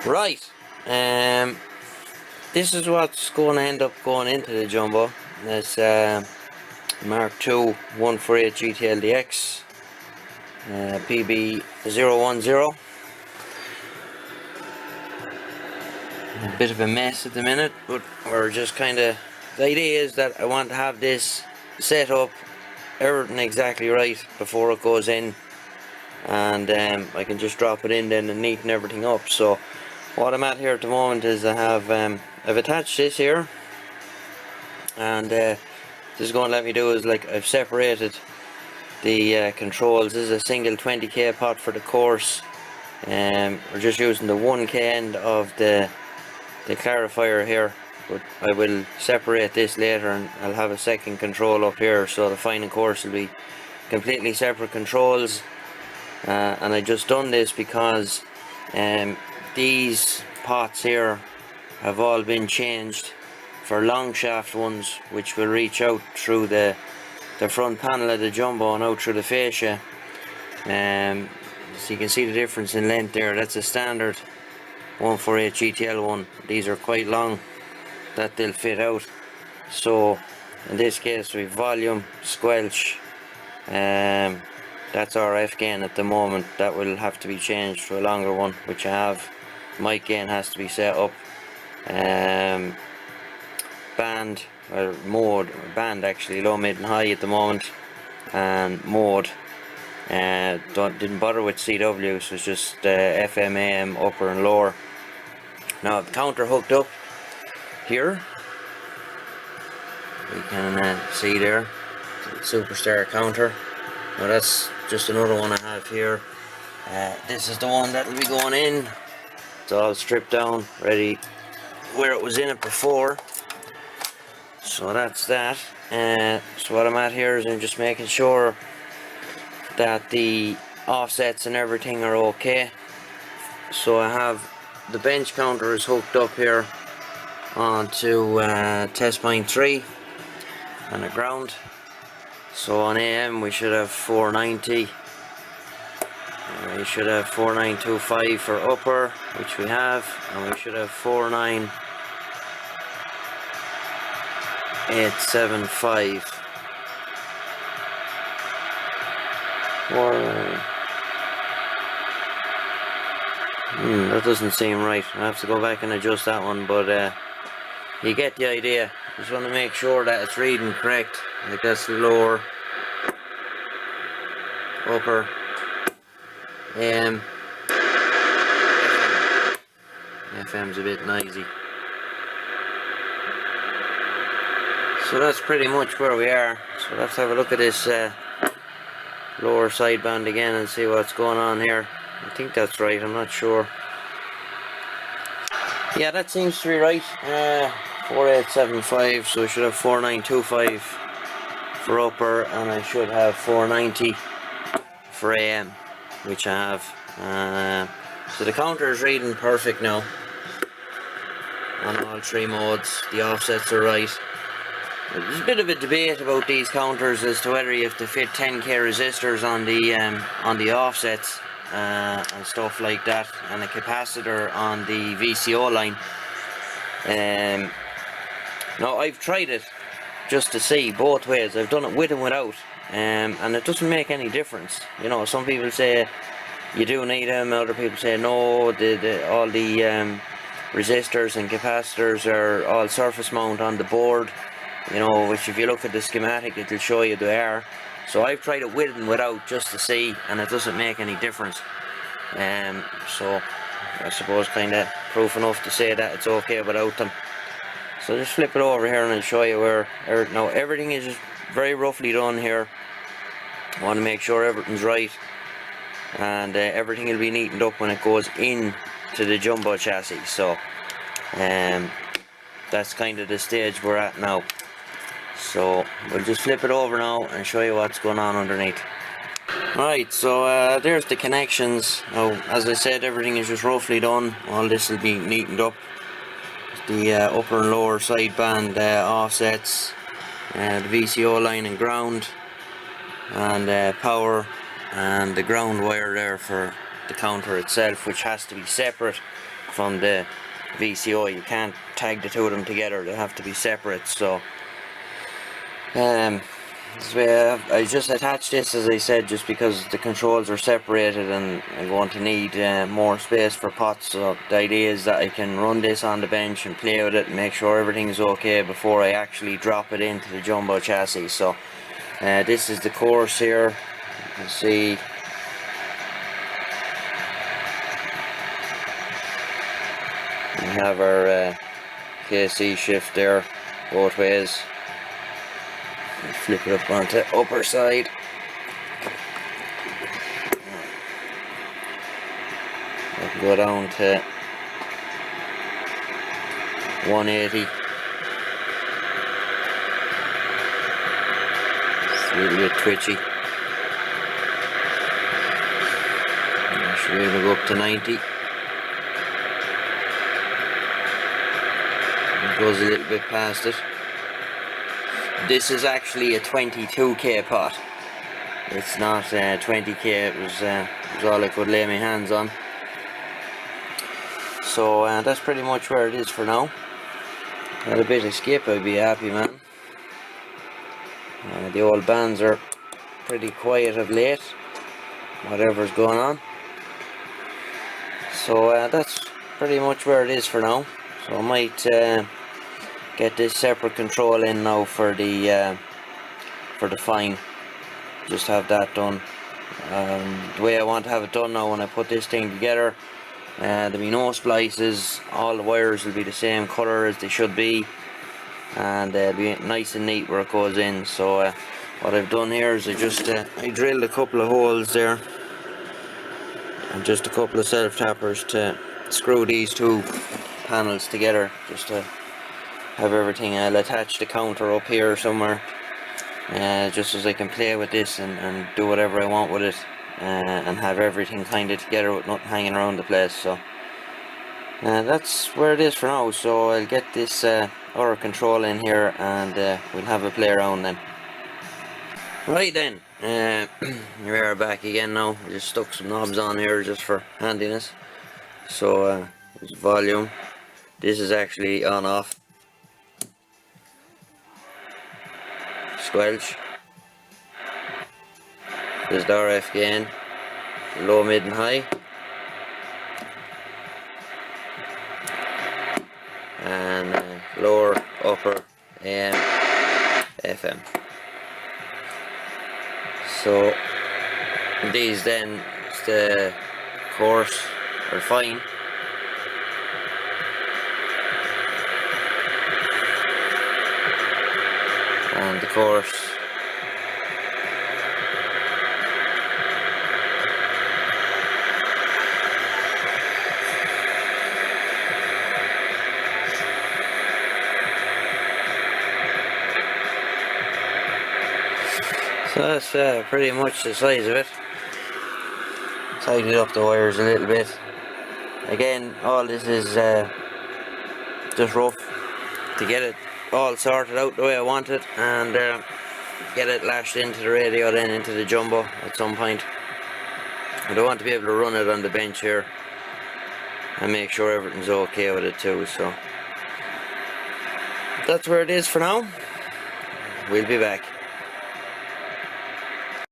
Right, this is what's going to end up going into the jumbo. This Mark II 148 GTLDX PB010. A bit of a mess at the minute, but we're just kind of, the idea is that I want to have this set up, everything exactly right before it goes in, and I can just drop it in then and neaten everything up. So what I'm at here at the moment is I've attached this here, and this is going to let me do is, like, I've separated the controls. This is a single 20k pot for the course. We're just using the 1k end of the clarifier here, but I will separate this later and I'll have a second control up here, so the final course will be completely separate controls. And I just done this because these pots here have all been changed for long shaft ones, which will reach out through the front panel of the jumbo and out through the fascia. So you can see the difference in length there. That's a standard 148 GTL one. These are quite long that they'll fit out. So in this case we've volume, squelch, that's RF gain at the moment. That will have to be changed to a longer one, which I have. Mic gain has to be set up. Band, or mode, band actually, low, mid and high at the moment, and mode. Didn't bother with CW, so it's just FM, AM, upper and lower. Now the counter hooked up here. You can see there, Superstar counter. Now that's just another one I have here. This is the one that will be going in. It's all stripped down, ready where it was in it before. So that's that. So what I'm at here is I'm just making sure that the offsets and everything are okay. So I have the bench counter is hooked up here onto test point 3 and the ground. So on AM we should have 490. We should have 4925 for upper, which we have, and we should have 49875. That doesn't seem right. I have to go back and adjust that one, but you get the idea. Just want to make sure that it's reading correct. Like that's lower, upper, FM's a bit noisy. So that's pretty much where we are. So let's have a look at this lower sideband again and see what's going on here. I think that's right, I'm not sure. Yeah, that seems to be right. 4875, so I should have 4925 for upper, and I should have 490 for AM, which I have. So the counter is reading perfect now on all three modes. The offsets are right. There's a bit of a debate about these counters as to whether you have to fit 10k resistors on the offsets and stuff like that, and a capacitor on the VCO line. Now I've tried it just to see both ways. I've done it with and without, and it doesn't make any difference. You know, some people say you do need them, other people say no. All the resistors and capacitors are all surface mount on the board. You know, which if you look at the schematic, it'll show you they are. So I've tried it with and without just to see, and it doesn't make any difference. So I suppose kind of proof enough to say that it's okay without them. So just flip it over here and I'll show you where. Now everything is very roughly done here. I want to make sure everything's right, and everything will be neatened up when it goes in to the jumbo chassis. So that's kind of the stage we're at now. So we'll just flip it over now and show you what's going on underneath. Right, so there's the connections. Now, as I said, everything is just roughly done. All this will be neatened up. The upper and lower sideband offsets, the VCO line and ground, and power, and the ground wire there for the counter itself, which has to be separate from the VCO. You can't tag the two of them together, they have to be separate. So I just attached this, as I said, just because the controls are separated and I'm going to need more space for pots. So the idea is that I can run this on the bench and play with it and make sure everything's okay before I actually drop it into the jumbo chassis. So this is the course here. You can see we have our KC shift there both ways. Flip it up onto upper side. I can go down to 180. It's a little bit twitchy. I should be able to go up to 90. It goes a little bit past it. This is actually a 22k pot. It's not 20k. It was all I could lay my hands on. So that's pretty much where it is for now. Had a bit of skip, I'd be happy, man. The old bands are pretty quiet of late, whatever's going on. So that's pretty much where it is for now. So I might get this separate control in now for the fine. Just have that done. The way I want to have it done now, when I put this thing together, there'll be no splices. All the wires will be the same colour as they should be, and they'll be nice and neat where it goes in. So what I've done here is I drilled a couple of holes there and just a couple of self tappers to screw these two panels together, just to have everything. I'll attach the counter up here somewhere, just as I can play with this and do whatever I want with it, and have everything kind of together with nothing hanging around the place. So that's where it is for now. So I'll get this other control in here and we'll have a play around then. Right then, we are back again now. I just stuck some knobs on here just for handiness. So there's volume. This is actually on off. Squelch. There's the RF gain. Low, mid and high. And lower, upper, AM, FM. So these then, it's the coarse or fine. And the coarse. So that's pretty much the size of it. Tidied up the wires a little bit. Again, all this is just rough to get it all sorted out the way I want it, and get it lashed into the radio, then into the jumbo at some point. I don't want to be able to run it on the bench here and make sure everything's okay with it too. So that's where it is for now. We'll be back.